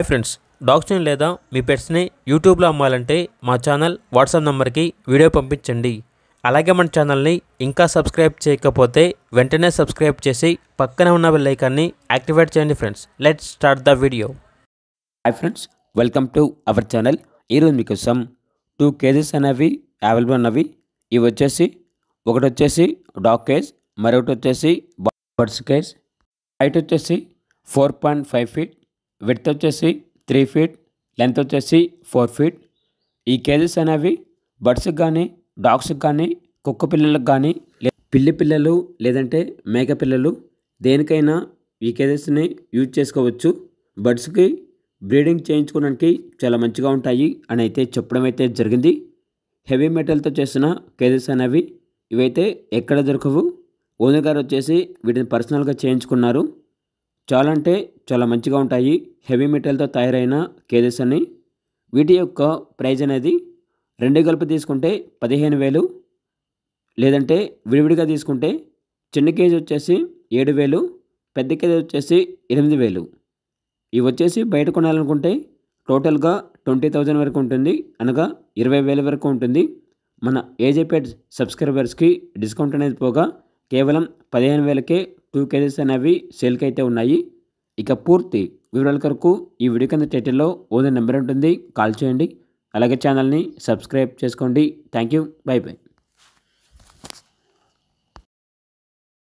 Hi friends, డాగ్స్ని లేదా మీ పెట్స్ని యూట్యూబ్లో అమ్మాలంటే మా ఛానల్ వాట్సాప్ నెంబర్కి వీడియో పంపించండి. అలాగే మన ఛానల్ని ఇంకా సబ్స్క్రైబ్ చేయకపోతే వెంటనే సబ్స్క్రైబ్ చేసి పక్కనే ఉన్న బెల్ ఐకాన్ని యాక్టివేట్ చేయండి. Friends, let's start the video. Hi friends, welcome to our channel. ఈరోజు మీకోసం 2 కేజెస్ అనేవి అవైలబుల్ ఉన్నవి. ఇవి వచ్చేసి ఒకటి వచ్చేసి డాగ్ కేజ్, మరొకటి వచ్చేసి బర్డ్స్ కేజ్. హైట్ వచ్చేసి 4.5 feet, విడ్త్ వచ్చేసి 3 feet, లెంత్ వచ్చేసి 4 feet. ఈ కేజెస్ అనేవి బర్డ్స్కి కానీ డాగ్స్కి కానీ కుక్క పిల్లలకు కానీ పిల్లి పిల్లలు లేదంటే మేక పిల్లలు దేనికైనా ఈ కేజెస్ని యూజ్ చేసుకోవచ్చు. బర్డ్స్కి బ్రీడింగ్ చేయించుకోవడానికి చాలా మంచిగా ఉంటాయి అని అయితే చెప్పడం అయితే జరిగింది. హెవీ మెటల్తో చేసిన కేజెస్ అనేవి ఇవైతే ఎక్కడ దొరకవు. ఓనర్ గారు వచ్చేసి వీటిని పర్సనల్గా చేయించుకున్నారు. చాలా అంటే చాలా మంచిగా ఉంటాయి హెవీ మెటల్తో తయారైన కేజెస్ అని. వీటి యొక్క ప్రైజ్ అనేది రెండు కలిపి తీసుకుంటే 15,000, లేదంటే విడివిడిగా తీసుకుంటే చిన్న కేజీ వచ్చేసి 7,000, పెద్ద కేజీ వచ్చేసి 8,000. ఇవి వచ్చేసి బయట కొనాలనుకుంటే టోటల్గా 20,000 వరకు ఉంటుంది, అనగా 20,000 వరకు ఉంటుంది. మన ఏజే పెట్స్ సబ్స్క్రైబర్స్కి డిస్కౌంట్ అనేది పోగా కేవలం 15,000కే 2 కేజెస్ అనేవి సేల్కి అయితే ఉన్నాయి. ఇక పూర్తి వివరాల కొరకు ఈ వీడియో కింద టైటిల్లో ఓనర్ నెంబర్ ఉంటుంది, కాల్ చేయండి. అలాగే ఛానల్ని సబ్స్క్రైబ్ చేసుకోండి. Thank you, by by.